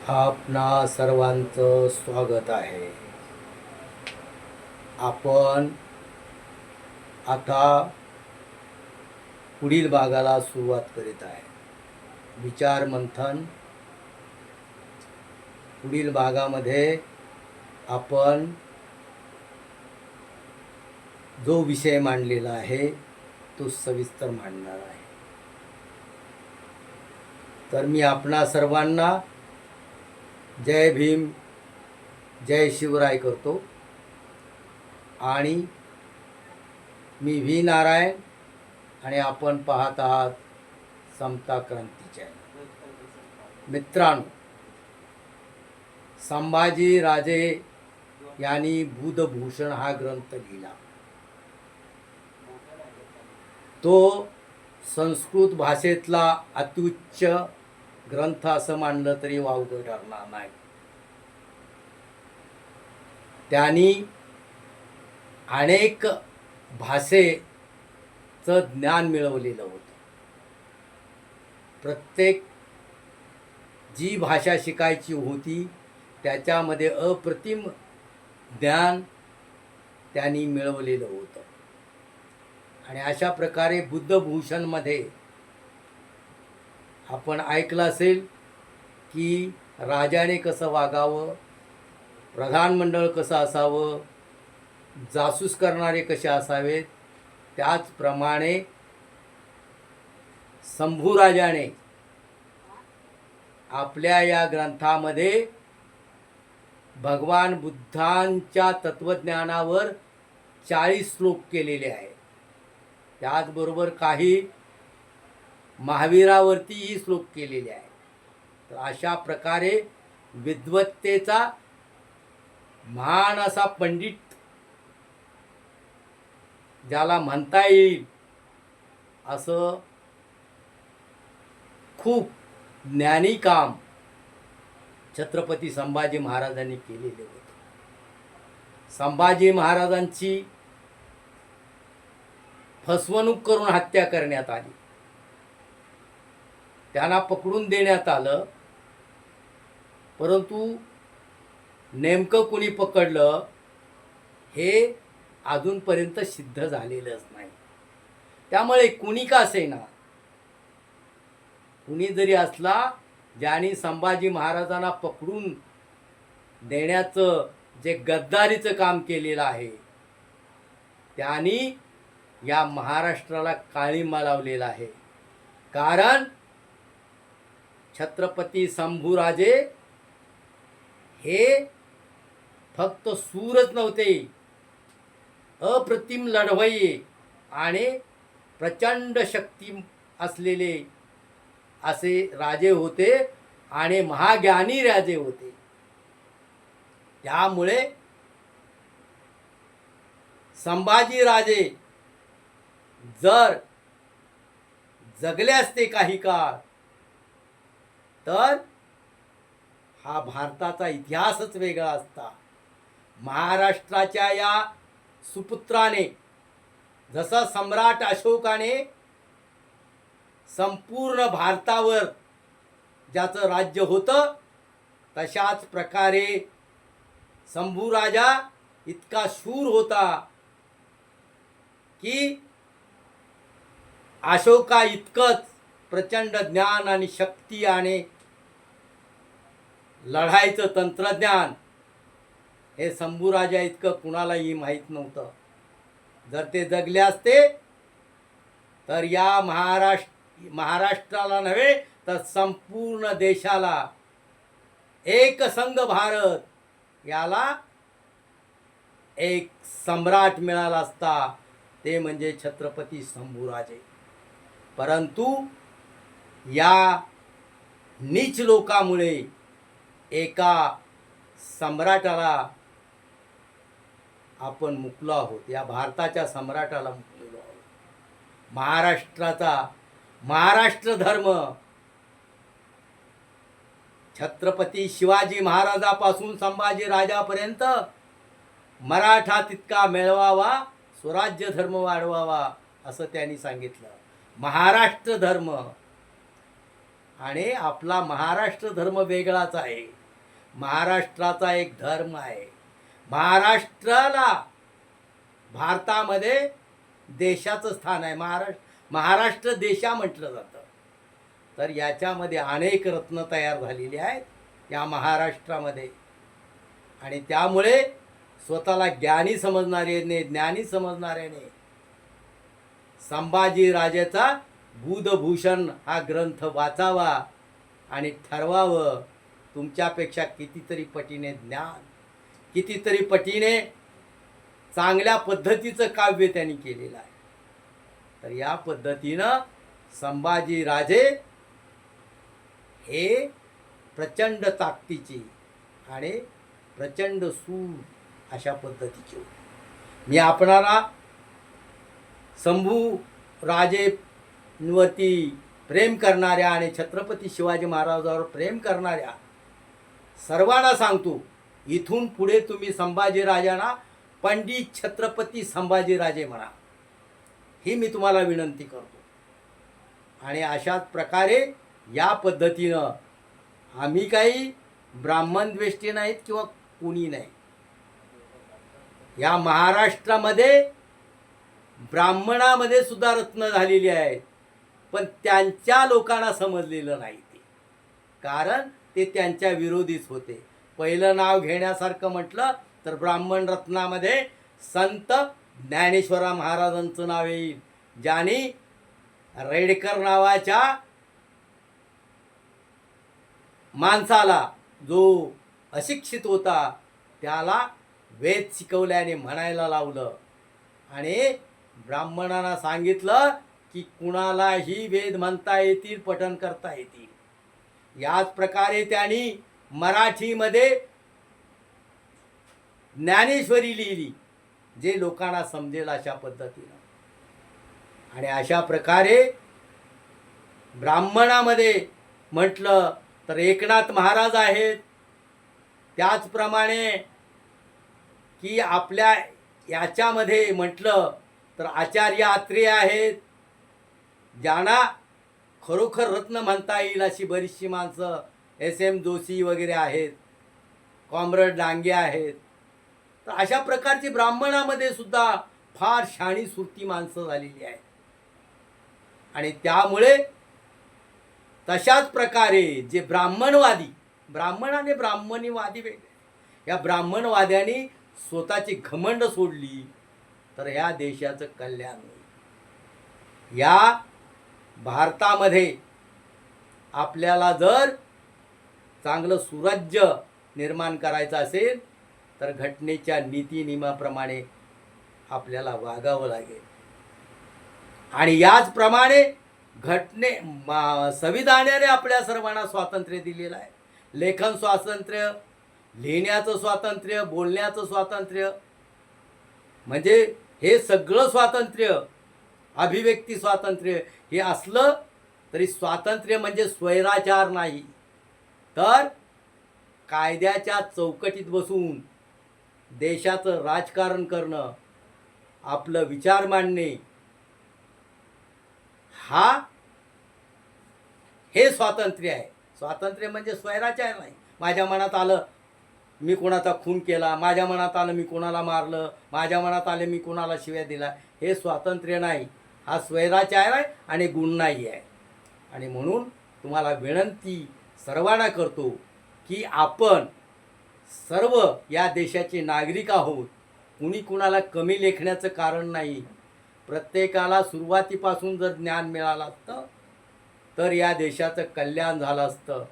आपणा सर्वांचं स्वागत आहे. आपण आता पुढील भागाला सुरुवात करीत आहे. विचार मंथन. पुढील भागामध्ये आपण जो विषय मांडलेला आहे तो सविस्तर मांडणार आहे. तर मी आपणा सर्वांना जय भीम जय शिवराय करतो. आणि मी व्ही नारायण आणि आपण पाहत आहात समता क्रांती चॅनल. मित्रांनो, संभाजी राजे यांनी बुधभूषण हा ग्रंथ लिहिला. तो संस्कृत भाषेतला अत्युच्च ग्रंथ असं मानलं तरी वावगं ठरणार नाही. त्यांनी अनेक भाषेचं ज्ञान मिळवलेलं होतं. प्रत्येक जी भाषा शिकायची होती त्याच्यामध्ये अप्रतिम ज्ञान त्यांनी मिळवलेलं होतं. आणि अशा प्रकारे बुद्धभूषणमध्ये आपण ऐकलं असेल की राजाने कसं वागावं, प्रधानमंडळ कसं असावं, जासूस करणारे कसे असावेत. त्याचप्रमाणे शंभूराजाने आपल्या या ग्रंथामध्ये भगवान बुद्धांच्या तत्वज्ञानावर 40 श्लोक केलेले आहेत. त्याचबरोबर काही महावीरावरतीही श्लोक केलेले आहेत. तर अशा प्रकारे विद्वत्तेचा महान असा पंडित ज्याला म्हणता येईल असं खूप ज्ञानी काम छत्रपती संभाजी महाराजांनी केलेले होते. संभाजी महाराजांची फसवणूक करून हत्या करण्यात आली. त्यांना पकडून देण्यात आलं, परंतु नेमकं कुणी पकडलं हे अजूनपर्यंत सिद्ध झालेलंच नाही. त्यामुळे कुणी का असेना, कुणी जरी असला ज्यांनी संभाजी महाराजांना पकडून देण्याचं जे गद्दारीचं काम केलेलं आहे त्यांनी या महाराष्ट्राला काळिमा लावलेला आहे. कारण छत्रपती शंभूराजे हे फक्त सूरच नव्हते, अप्रतिम लढवय्ये आणि प्रचंड शक्ती असलेले असे राजे होते आणि महाज्ञानी राजे होते. त्यामुळे संभाजी राजे जर जगले असते काही काळ तर हा भारताचा इतिहासच वेगळा असता. महाराष्ट्राच्या या सुपुत्राने, जसा सम्राट अशोकाने संपूर्ण भारतावर ज्याचं राज्य होतं, तशाच प्रकारे शंभूराजा इतका शूर होता की अशोका इतकंच प्रचंड ज्ञान आणि शक्ती आणि लढाईचं तंत्रज्ञान हे शंभूराजा इतकं कुणालाही माहीत नव्हतं. जर ते जगले असते तर या महाराष्ट्राला नव्हे तर संपूर्ण देशाला एक संघ भारत याला एक सम्राट मिळाला असता, ते म्हणजे छत्रपती शंभूराजे. परंतु या नीच लोकांमुळे एका सम्राटाला आपण मुकलो आहोत. या भारताच्या सम्राटाला मुकलेलो आहोत. महाराष्ट्र धर्म छत्रपती शिवाजी महाराजापासून संभाजी राजापर्यंत मराठा तितका मिळवावा, स्वराज्य धर्म वाढवावा असं त्यांनी सांगितलं. महाराष्ट्र धर्म आणि आपला महाराष्ट्र धर्म वेगळाच आहे. महाराष्ट्राचा एक धर्म आहे. महाराष्ट्राला भारतामध्ये देशाचं स्थान आहे. महाराष्ट्र देशा म्हटलं जातं. तर याच्यामध्ये अनेक रत्न तयार झालेली आहेत या महाराष्ट्रामध्ये. आणि त्यामुळे स्वतःला ज्ञानी समजणाऱ्याने, ज्ञानी समजणाऱ्याने संभाजी राजेचा बुधभूषण हा ग्रंथ वाचावा आणि ठरवावं तुमच्यापेक्षा कितीतरी पटीने ज्ञान, कितीतरी पटीने चांगल्या पद्धतीचं काव्य त्यांनी केलेलं आहे. तर या पद्धतीनं संभाजी राजे हे प्रचंड ताकदीची आणि प्रचंड सूर अशा पद्धतीचे होते. मी आपणाला शंभू राजेवरती प्रेम करणाऱ्या आणि छत्रपती शिवाजी महाराजांवर प्रेम करणाऱ्या सर्वांना सांगतो, इथून पुढे तुम्ही संभाजी राजांना पंडित छत्रपती संभाजी राजे म्हणा, ही मी तुम्हाला विनंती करतो. आणि अशाच प्रकारे या पद्धतीनं आम्ही काही ब्राह्मणद्वेष्टी नाहीत किंवा कोणी नाही. या महाराष्ट्रामध्ये ब्राह्मणामध्ये सुद्धा रत्न झालेली आहेत, पण त्यांच्या लोकांना समजलेलं नाही ते, कारण ते त्यांच्या विरोधीच होते. पहिलं नाव घेण्यासारखं म्हटलं तर ब्राह्मण रत्नामध्ये संत ज्ञानेश्वरा महाराजांचं नाव येईल, ज्यांनी रेडकर नावाच्या माणसाला, जो अशिक्षित होता, त्याला वेद शिकवल्याने म्हणायला लावलं आणि ब्राह्मणांना सांगितलं की कुणालाही वेद म्हणता येतील, पठण करता येतील. याच प्रकारे त्यांनी मराठीमध्ये ज्ञानेश्वरी लिहिली, जे लोकांना समजेल अशा पद्धतीनं. आणि अशा प्रकारे ब्राह्मणामध्ये म्हटलं तर एकनाथ महाराज आहेत. त्याचप्रमाणे की आपल्या याच्यामध्ये म्हटलं तर आचार्य आत्रेय आहेत, ज्यांना खरोखर रत्न म्हणता येईल अशी बरीचशी माणसं, SM जोशी वगैरे आहेत, कॉम्रेड डांगे आहेत. तर अशा प्रकारची ब्राह्मणामध्ये सुद्धा फार शाणी सुरती माणसं झालेली आहेत. आणि त्यामुळे तशाच प्रकारे जे ब्राह्मणवादी, ब्राह्मण आणि ब्राह्मणीवादी वेगळे, या ब्राह्मणवाद्यांनी स्वतःची घमंड सोडली तर ह्या देशाचं कल्याण होईल. या भारतामध्ये आपल्याला जर चांगलं सुराज्य निर्माण करायचं असेल तर घटनेच्या नीती नियमाप्रमाणे आपल्याला वागावं लागेल. आणि याचप्रमाणे संविधानाने आपल्या सर्वांना स्वातंत्र्य दिलेलं आहे. लेखन स्वातंत्र्य, लिहिण्याचं स्वातंत्र्य, बोलण्याचं स्वातंत्र्य, म्हणजे हे सगळं स्वातंत्र्य, अभिव्यक्ती स्वातंत्र्य हे असलं तरी स्वातंत्र्य म्हणजे स्वैराचार नाही, तर कायद्याच्या चौकटीत बसून देशाचं राजकारण करणं, आपलं विचार मांडणे, हे स्वातंत्र्य आहे. स्वातंत्र्य म्हणजे स्वैराचार नाही. माझ्या मनात आलं मी कोणाचा खून केला, माझ्या मनात आलं मी कोणाला मारलं, माझ्या मनात आलं मी कोणाला शिव्या दिला, हे स्वातंत्र्य नाही. हा स्वैराचार आहे आणि गुण नाही आहे. आणि म्हणून तुम्हाला विनंती सर्वांना करतो की आपण सर्व या देशाचे नागरिक आहोत. कुणी कुणाला कमी लेखण्याचं कारण नाही. प्रत्येकाला सुरुवातीपासून जर ज्ञान मिळालं असतं तर या देशाचं कल्याण झालं असतं.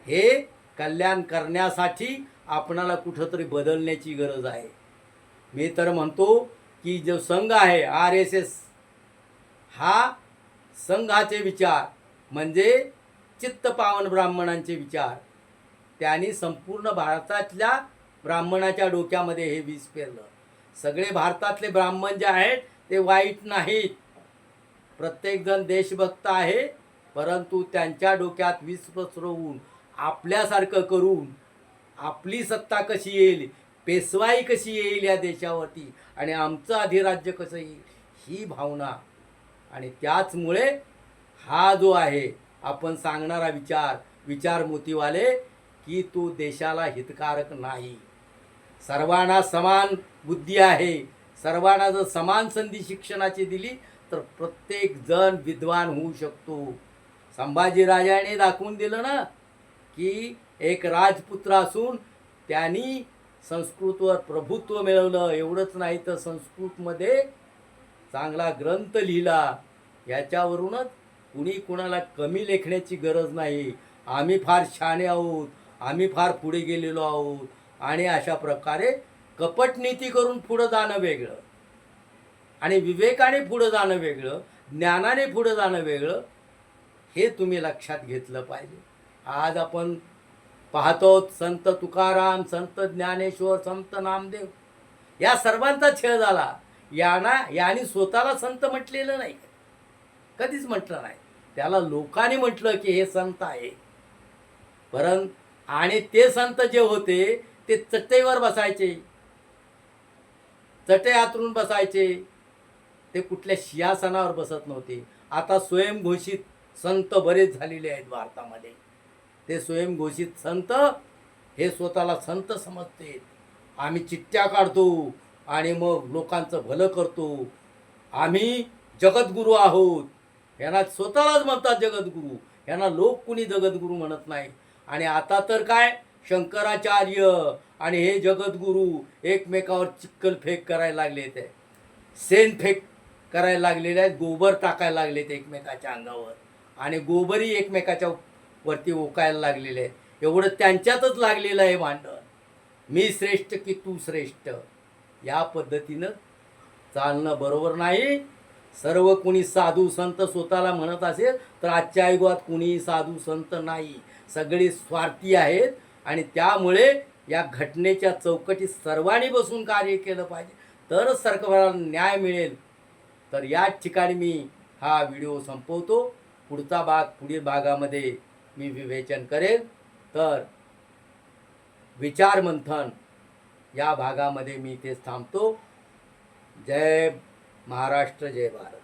हे कल्याण करण्यासाठी आपणाला कुठंतरी बदलण्याची गरज आहे. मी तर म्हणतो की जो संघ आहे RSS, हा संघाचे विचार म्हणजे चित्तपावन ब्राह्मणांचे विचार, त्यांनी संपूर्ण भारतातल्या ब्राह्मणाच्या डोक्यामध्ये हे बीज पेरलं. सगळे भारतातले ब्राह्मण जे आहेत ते वाईट नाहीत, प्रत्येकजण देशभक्त आहे, परंतु त्यांच्या डोक्यात विष पसरवून आपल्यासारखं करून आपली सत्ता कशी येईल, पेशवाई कशी येईल या देशावरती आणि आमचं अधिराज्य कसं येईल, ही भावना. आणि त्याचमुळे हा जो आहे आपण सांगणारा विचार मोतीवाले की तो देशाला हितकारक नाही. सर्वांना समान बुद्धी आहे. सर्वांना जर समान संधी शिक्षणाची दिली तर प्रत्येक जण विद्वान होऊ शकतो. संभाजीराजाने दाखवून दिलं ना की एक राजपुत्र असून त्यांनी संस्कृतवर प्रभुत्व मिळवलं. एवढंच नाही तर संस्कृतमध्ये चांगला ग्रंथ लिहिला. याच्यावरूनच कुणी कुणाला कमी लेखण्याची गरज नाही. आम्ही फार शहाणे आहोत, आम्ही फार पुढे गेलेलो आहोत आणि अशा प्रकारे कपटनीती करून पुढं जाणं वेगळं आणि विवेकाने पुढं जाणं वेगळं, ज्ञानाने पुढं जाणं वेगळं. हे तुम्ही लक्षात घेतलं पाहिजे. आज आपण पाहतो संत तुकाराम, संत ज्ञानेश्वर, संत नामदेव या सर्वांचा छळ झाला. यांनी स्वतःला संत म्हटलेलं नाही, कधीच म्हटलं नाही. त्याला लोकांनी म्हटलं की हे संत आहे. परंतु आणि ते संत जे होते ते चटईवर बसायचे, चटई हातरून बसायचे. ते कुठल्या सिंहासनावर बसत नव्हते. आता स्वयंघोषित संत बरेच झालेले आहेत भारतामध्ये. ते स्वयंघोषित संत हे स्वतःला संत समजते. आम्ही चिठ्ठ्या काढतो आणि मग लोकांचं भलं करतो, आम्ही जगद्गुरू आहोत. यांना स्वतःलाच म्हणतात जगद्गुरू. यांना लोक कुणी जगद्गुरू म्हणत नाही. आणि आता तर काय शंकराचार्य आणि हे जगद्गुरू एकमेकावर चिक्कलफेक करायला लागले, ते शेणफेक करायला लागलेले आहेत. गोबर टाकायला लागलेत एकमेकाच्या अंगावर आणि गोबरही एकमेकाच्या वरती ओकायला लागलेले आहेत. एवढं त्यांच्यातच लागलेलं आहे भांडण. मी श्रेष्ठ की तू श्रेष्ठ, या पद्धतीनं चालणं बरोबर नाही. सर्व कुणी साधू संत स्वतःला म्हणत असेल तर आजच्या युगात कुणीही साधू संत नाही. सगळे स्वार्थी आहेत आणि त्यामुळे या घटनेच्या चौकटीत सर्वांनी बसून कार्य केलं पाहिजे, तरच सरकारला न्याय मिळेल. तर याच ठिकाणी मी हा व्हिडिओ संपवतो. पुढील भागामध्ये मी विवेचन करेन. तर विचार मंथन या भागामध्ये मी इथेच थांबतो. जय महाराष्ट्र, जय भारत.